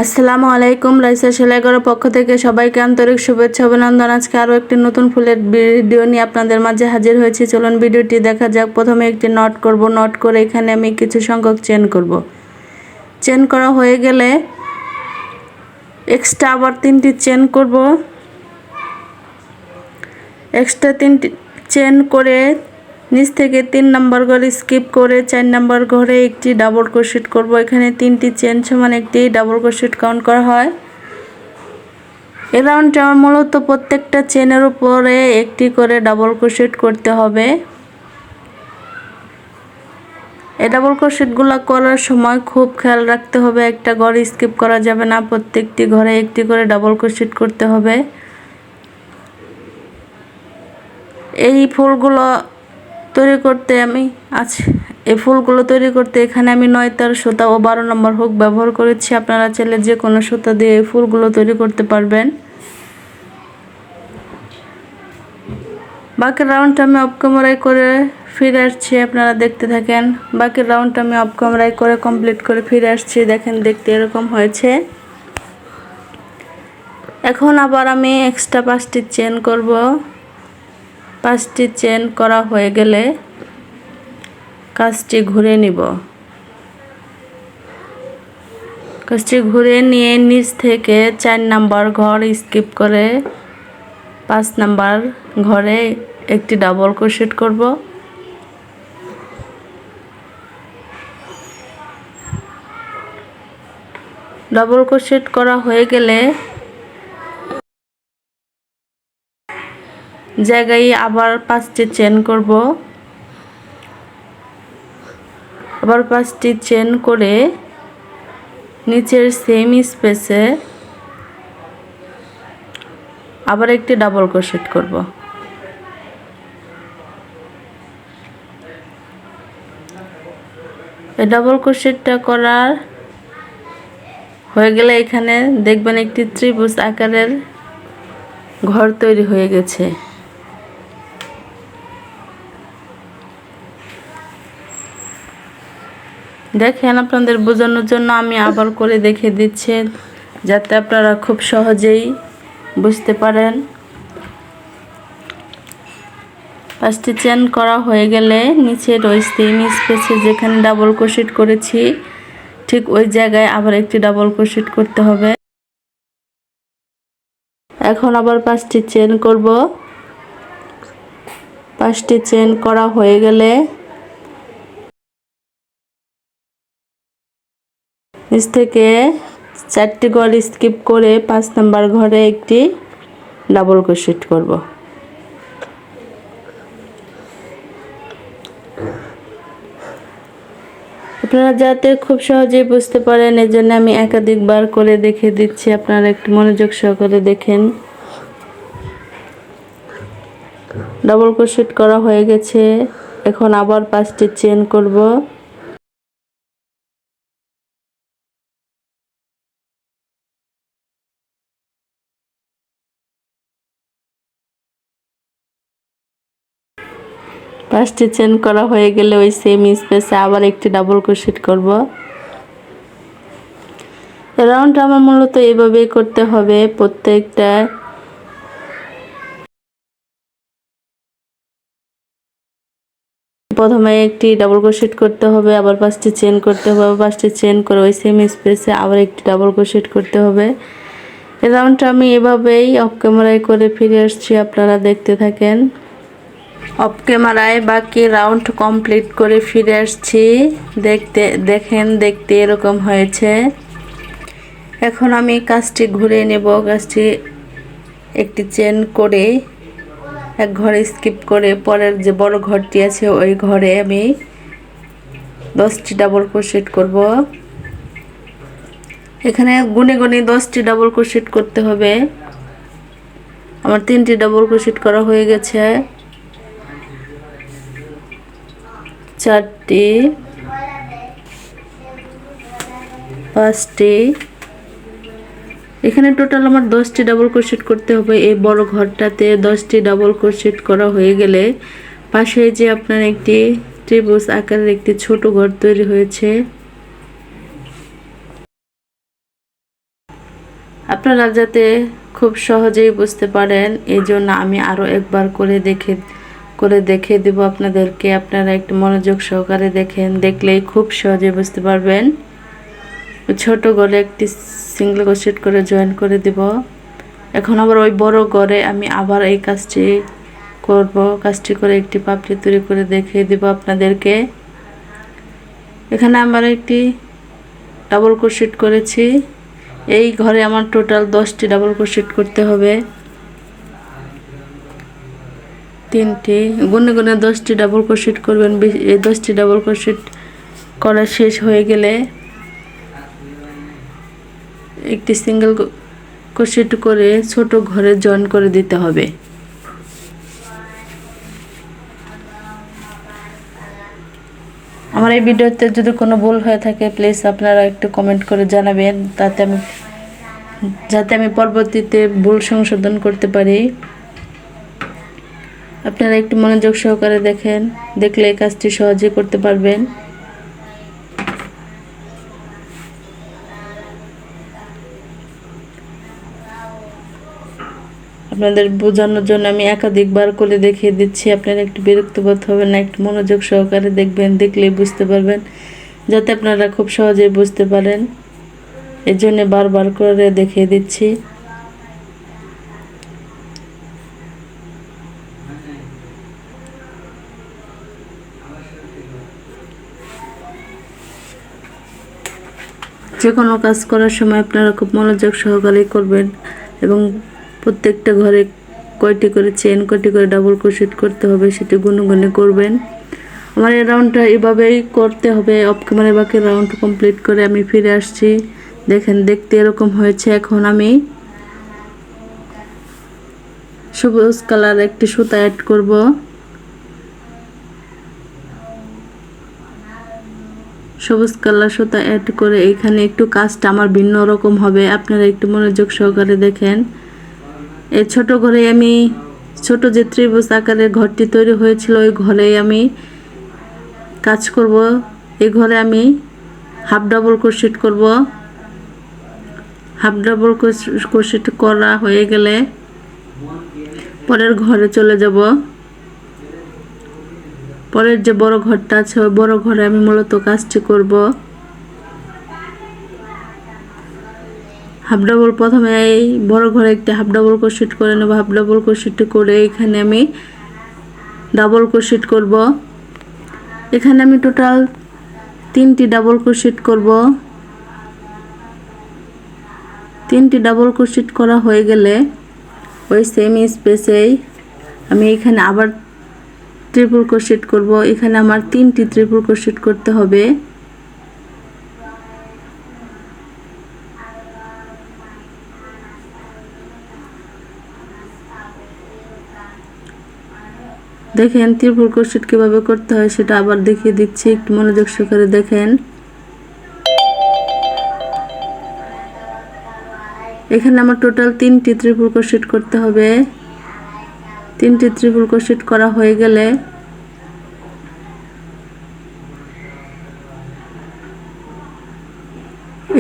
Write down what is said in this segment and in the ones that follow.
আসসালামু আলাইকুম। রাইসা সেলাই করার পক্ষ থেকে সবাইকে আন্তরিক শুভেচ্ছা অভিনন্দন। আজকে আরও একটি নতুন ফুলের ভিডিও নিয়ে আপনাদের মাঝে হাজির হয়েছি। চলুন ভিডিওটি দেখা যাক। প্রথমে একটি নট করব। নট করে এখানে আমি কিছু সংখ্যক চেন করব। চেন করা হয়ে গেলে এক্সট্রা আবার 3টি চেন করব। এক্সট্রা 3টি চেন করে নিচ থেকে 3 নম্বর ঘরে স্কিপ করে 4 নম্বর ঘরে একটি ডাবল ক্রোশেট করব। এখানে 3টি চেন সমান একটি ডাবল ক্রোশেট কাউন্ট করা হয়। এই রাউন্ডটা মূলত প্রত্যেকটা চেনের উপরে একটি করে ডাবল ক্রোশেট করতে হবে। এই ডাবল ক্রোশেটগুলো করার সময় খুব খেয়াল রাখতে হবে, একটা ঘর স্কিপ করা যাবে না, প্রত্যেকটি ঘরে একটি করে ডাবল ক্রোশেট করতে হবে। এই ফুলগুলো তৈরি করতে এখানে আমি 9 তার সুতা ও 12 নম্বর হুক ব্যবহার করেছি। আপনারা চাইলে যে কোনো সুতা দিয়ে এই ফুলগুলো তৈরি করতে পারবেন। বাকি রাউন্ডটা আমি অফ ক্যামেরায় করে ফিরে আসছি, আপনারা দেখতে থাকেন। বাকি রাউন্ডটা আমি অফ ক্যামেরায় করে কমপ্লিট করে ফিরে আসছি। দেখেন দেখতে এরকম হয়েছে। এখন আবার আমি এক্সট্রা 5টি চেন করব। 5টি চেন করা হয়ে গেলে কাজটি ঘুরে নিব। কাজটি ঘুরে নিয়ে নিচ থেকে 4 নাম্বার ঘর স্কিপ করে 5 নাম্বার ঘরে একটি ডাবল ক্রোশেট করব। ডাবল ক্রোশেট করা হয়ে গেলে জায়গায় আবার 5টি চেন করব। আবার 5টি চেন করে নিচের সেম স্পেসে আবার একটি ডাবল ক্রোশেট করব। এই ডাবল ক্রোশেটটা করার হয়ে গেলে এখানে দেখবেন একটি ত্রিভুজ আকারের ঘর তৈরি হয়ে গেছে। দেখেন, আপনাদের বোঝানোর জন্য আমি আবার করে দেখে দিচ্ছি যাতে আপনারা খুব সহজেই বুঝতে পারেন। 5টি চেন করা হয়ে গেলে নিচের ওই সেম স্পেসে যেখানে ডাবল ক্রোশেট করেছি ঠিক ওই জায়গায় আবার একটি ডাবল ক্রোশেট করতে হবে। এখন আবার 5টি চেন করব। 5টি চেন করা হয়ে গেলে নিচ থেকে 4টি ঘর স্কিপ করে 5 নাম্বার ঘরে একটি ডাবল ক্রোশেট করব। আপনারা যাতে খুব সহজেই বুঝতে পারেন এজন্য আমি একাধিকবার করে দেখে দিচ্ছি, আপনারা একটু মনোযোগ সহকারে দেখেন। ডাবল ক্রোশেট করা হয়ে গেছে। এখন আবার 5টি চেন করব। পাঁচটি চেন করা হয়ে গেলে ওই সেম স্পেসে আবার একটি ডাবল ক্রোশেট করব। রাউন্ডটা আমার মূলত এইভাবেই করতে হবে। প্রত্যেকটা প্রথমে একটি ডাবল ক্রোশেট করতে হবে, আবার 5টি চেন করতে হবে, আবার 5টি চেন করে ওই সেম স্পেসে আবার একটি ডাবল ক্রোশেট করতে হবে। এই রাউন্ডটা আমি এভাবেই অফ ক্যামেরায় করে ফিরে আসছি, আপনারা দেখতে থাকেন। অফ ক্যামেরায় বাকি রাউন্ড কমপ্লিট করে ফিরে আসছি। দেখতে এরকম হয়েছে। এখন আমি কাজটি ঘুরে নেব। কাজটি একটি চেন করে এক ঘরে স্কিপ করে পরের যে বড় ঘরটি আছে ওই ঘরে আমি 10টি ডাবল ক্রোশেট করব। এখানে গুনে গুনে 10টি ডাবল ক্রোশেট করতে হবে। আমার 3টি ডাবল ক্রোশেট করা হয়ে গেছে। 4টি, 5টি, এখানে টোটাল আমার 10টি ডাবল ক্রোশেট করতে হবে। এই বড় ঘরটাতে 10টি ডাবল ক্রোশেট করা হয়ে গেলে পাশে যে আপনার একটি ত্রিভুজ আকারের একটি ছোট ঘর তৈরি হয়েছে আপনারা যাতে খুব সহজেই বুঝতে পারেন এই জন্য আমি আরও একবার করে দেখে দেব আপনাদেরকে। আপনারা একটু মনোযোগ সহকারে দেখেন, দেখলেই খুব সহজে বুঝতে পারবেন। ছোট গড়ে একটি সিঙ্গেল ক্রোশেট করে জয়েন করে দেব। এখন আবার ওই বড় গড়ে আমি আবার এই কাজটি করব। কাজটি করে একটি পাপড়ি তৈরি করে দেখিয়ে দেব আপনাদেরকে। এখানে আমার একটি ডাবল ক্রোশেট করেছি। এই ঘরে আমার টোটাল 10টি ডাবল ক্রোশেট করতে হবে। 3টি গুনে গুনে 10টি ডাবল ক্রোশেট করবেন। এই 10টি ডাবল ক্রোশেট করা শেষ হয়ে গেলে একটি সিঙ্গেল ক্রোশেট করে ছোট ঘরে জয়েন করে দিতে হবে। আমার এই ভিডিওতে যদি কোনো ভুল হয়ে থাকে প্লিজ আপনারা একটু কমেন্ট করে জানাবেন, যাতে আমি পরবর্তীতে ভুল সংশোধন করতে পারি। আপনারা একটু মনোযোগ সহকারে দেখেন, দেখলে এই কাজটি সহজে করতে পারবেন। আপনাদের বোঝানোর জন্য আমি একাধিকবার করে দেখিয়ে দিচ্ছি। আপনারা একটু বিরক্ত বোধ হবেন না, একটু মনোযোগ সহকারে দেখবেন, দেখলেই বুঝতে পারবেন, যাতে আপনারা খুব সহজেই বুঝতে পারেন। এর জন্য বারবার করে দেখিয়ে দিচ্ছি। যে কোনো কাজ করার সময় আপনারা খুব মনোযোগ সহকারে করবেন এবং প্রত্যেকটা ঘরে কয়টি করে চেন, কয়টি করে ডাবল ক্রোশেট করতে হবে সেটি গুনে গুনে করবেন। আমার এই রাউন্ডটা এভাবেই করতে হবে। অফ ক্যামেরায় বাকি রাউন্ড কমপ্লিট করে আমি ফিরে আসছি। দেখেন দেখতে এরকম হয়েছে। এখন আমি সবুজ কালার একটি সুতা অ্যাড করব। সবুজ কালার সুতা অ্যাড করে এখানে একটু কাজটা আমার ভিন্ন রকম হবে। আপনারা একটু মনোযোগ সহকারে দেখেন। এই ছোট ঘরে আমি ছোট যে ত্রিভুজ আকারের ঘরটি তৈরি হয়েছিল ওই ঘরে আমি কাজ করব। এই ঘরে আমি হাফ ডাবল ক্রোশেট করব। হাফ ডাবল ক্রোশেট করা হয়ে গেলে পরের ঘরে চলে যাব। পরের যে বড় ঘরটা আছে ওই বড় ঘরে আমি মূলত কাজটি করব। হাফ ডাবল প্রথমে এই বড় ঘরে একটি হাফ ডাবল ক্রোশেট করে নেব। হাফ ডাবল ক্রোশেট করে এখানে আমি ডাবল ক্রোশেট করব। এখানে আমি টোটাল 3টি ডাবল ক্রোশেট করব। 3টি ডাবল ক্রোশেট করা হয়ে গেলে ওই সেম স্পেসেই আমি এখানে আবার ট্রিপল ক্রোশেট করব। এখানে আমার 3টি ট্রিপল ক্রোশেট করতে হবে। দেখেন ট্রিপল ক্রোশেট কিভাবে করতে হয় সেটা আবার দেখিয়ে দিচ্ছি, একটু মনোযোগ সহকারে দেখেন। এখানে আমার টোটাল 3টি ট্রিপল ক্রোশেট করতে হবে। 3টি ট্রিপল ক্রোশেট করা হয়ে গেলে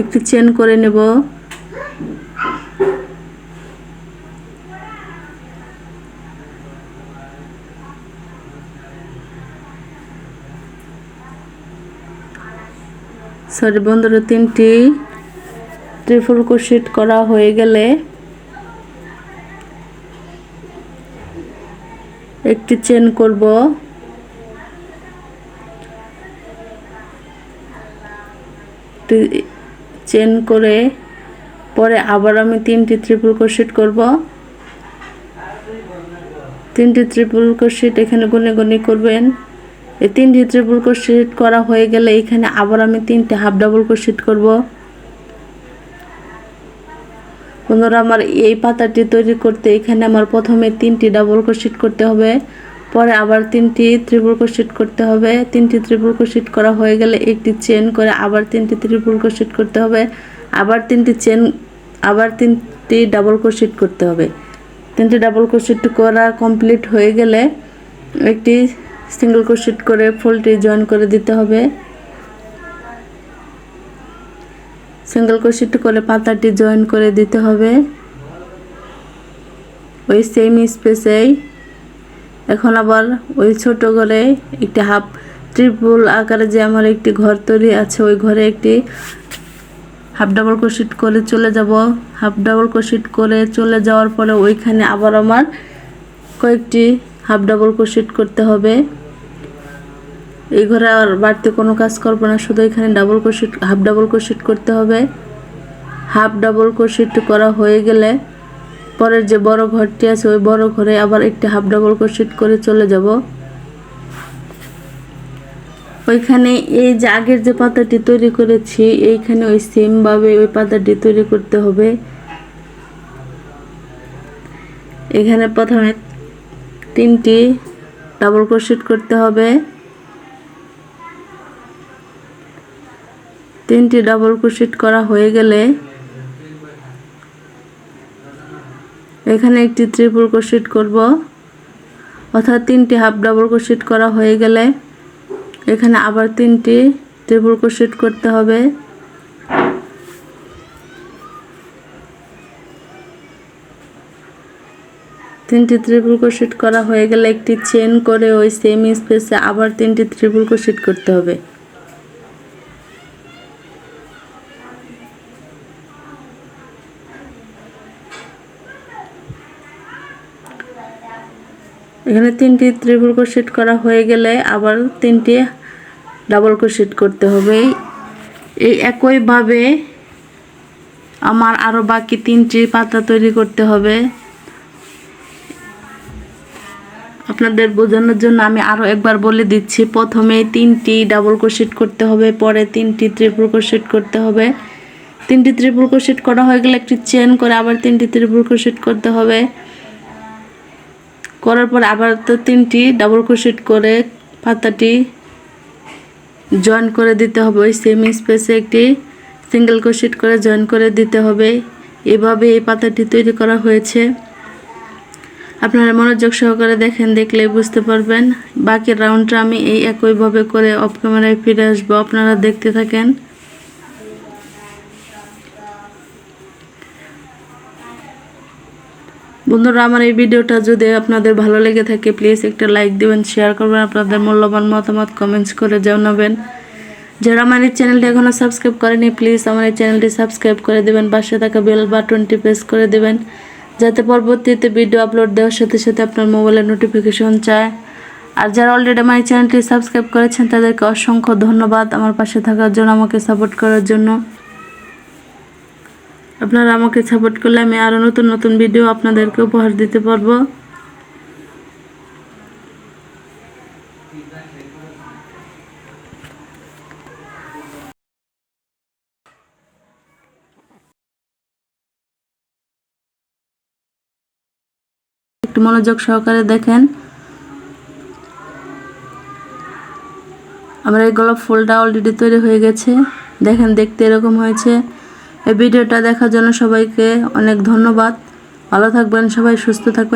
একটি চেন করে নেব। সরি বন্ধুরা, 3টি ট্রিপল ক্রোশেট করা হয়ে গেলে একটি চেন করব। চেন করে পরে আবার আমি 3টি ট্রিপল ক্রোশেট করব। 3টি ট্রিপল ক্রোশেট এখানে গুনে গুনে করবেন। এই 3টি ট্রিপল ক্রোশেট করা হয়ে গেলে এখানে আবার আমি 3টি হাফ ডাবল ক্রোশেট করব। বন্ধুরা, আমার এই পাতাটি তৈরি করতে এখানে আমার প্রথমে 3টি ডাবল ক্রোশেট করতে হবে, পরে আবার 3টি ট্রিপল ক্রোশেট করতে হবে। 3টি ট্রিপল ক্রোশেট করা হয়ে গেলে একটি চেন করে আবার 3টি ট্রিপল ক্রোশেট করতে হবে, আবার 3টি চেন, আবার 3টি ডাবল ক্রোশেট করতে হবে। 3টি ডাবল ক্রোশেট করা কমপ্লিট হয়ে গেলে একটি সিঙ্গেল ক্রোশেট করে ফুলটি জয়েন করে দিতে হবে। সিঙ্গেল ক্রোশেট করে পাতাটি জয়েন করে দিতে হবে ওই সেম স্পেসেই। এখন আবার ওই ছোট ঘরে একটি হাফ ট্রিপল আকারে যে আমার একটি ঘর তৈরি আছে ওই ঘরে একটি হাফ ডাবল ক্রোশেট করে চলে যাব। হাফ ডাবল ক্রোশেট করে চলে যাওয়ার পরে ওইখানে আবার আমার কয়েকটি হাফ ডাবল ক্রোশেট করতে হবে। এই ঘরে আর বাড়তি কোনো কাজ করব না, শুধু এখানে double crochet half double crochet করতে হবে। হাফ ডাবল ক্রোশেট করা হয়ে গেলে পরের যে বড় ঘরটি আছে ওই বড় ঘরে আবার একটি হাফ ডাবল ক্রোশেট করে চলে যাব। ওইখানে এই যে আগের যে পাতাটি তৈরি করেছি এইখানে ওই সেম ভাবে ওই পাতাটি তৈরি করতে হবে। এখানে প্রথমে 3টি ডাবল ক্রোশেট করতে হবে। 3টি ডাবল ক্রোশেট করা হয়ে গেলে এখানে একটি ট্রিপল ক্রোশেট করব, অর্থাৎ 3টি হাফ ডাবল ক্রোশেট করা হয়ে গেলে এখানে আবার 3টি ট্রিপল ক্রোশেট করতে হবে। তিনটি ট্রিপল ক্রোশেট করা হয়ে গেলে একটি চেন করে ওই সেম স্পেসে আবার 3টি ট্রিপল ক্রোশেট করতে হবে। এখানে 3টি ট্রিপল ক্রোশেট করা হয়ে গেলে আবার 3টি ডাবল ক্রোশেট করতে হবে। এই একইভাবে আমার আরও বাকি 3টি পাতা তৈরি করতে হবে। আপনাদের বোঝানোর জন্য আমি আরও একবার বলে দিচ্ছি, প্রথমে 3টি ডাবল ক্রোশেট করতে হবে, পরে 3টি ট্রিপল ক্রোশেট করতে হবে। 3টি ট্রিপল ক্রোশেট করা হয়ে গেলে একটি চেন করে আবার 3টি ট্রিপল ক্রোশেট করতে হবে। করার পর আবার তো 3টি ডাবল ক্রোশেট করে পাতাটি জয়েন করে দিতে হবে। ওই সেম স্পেসে একটি সিঙ্গেল ক্রোশেট করে জয়েন করে দিতে হবে। এভাবে এই পাতাটি তৈরি করা হয়েছে। আপনারা মনোযোগ সহকারে দেখেন, দেখলে বুঝতে পারবেন। বাকি রাউন্ডটা আমি এই একইভাবে করে অফ ক্যামেরায় ফিরে আসবো, আপনারা দেখতে থাকেন। বন্ধুরা, আমার এই ভিডিওটা যদি আপনাদের ভালো লেগে থাকে প্লিজ একটা লাইক দিবেন, শেয়ার করবেন, আপনাদের মূল্যবান মতামত কমেন্টস করে জানাবেন। যারা আমার এই চ্যানেলটি এখনও সাবস্ক্রাইব করেনি প্লিজ আমার এই চ্যানেলটি সাবস্ক্রাইব করে দেবেন, পাশে থাকা বেল বাটনটি প্রেস করে দেবেন যাতে পরবর্তীতে ভিডিও আপলোড দেওয়ার সাথে সাথে আপনার মোবাইলে নোটিফিকেশন চায়। আর যারা অলরেডি আমার এই চ্যানেলটি সাবস্ক্রাইব করেছেন তাদেরকে অসংখ্য ধন্যবাদ আমার পাশে থাকার জন্য, আমাকে সাপোর্ট করার জন্য। আপনারা আমাকে সাপোর্ট করলে আমি আরও নতুন নতুন ভিডিও আপনাদেরকে উপহার দিতে পারবো। একটু মনোযোগ সহকারে দেখেন। আমার এই গোলাপ ফুলটা অলরেডি তৈরি হয়ে গেছে, দেখেন দেখতে এরকম হয়েছে। এই ভিডিওটা দেখার জন্য সবাইকে অনেক ধন্যবাদ। ভালো থাকবেন সবাই, সুস্থ থাকবেন।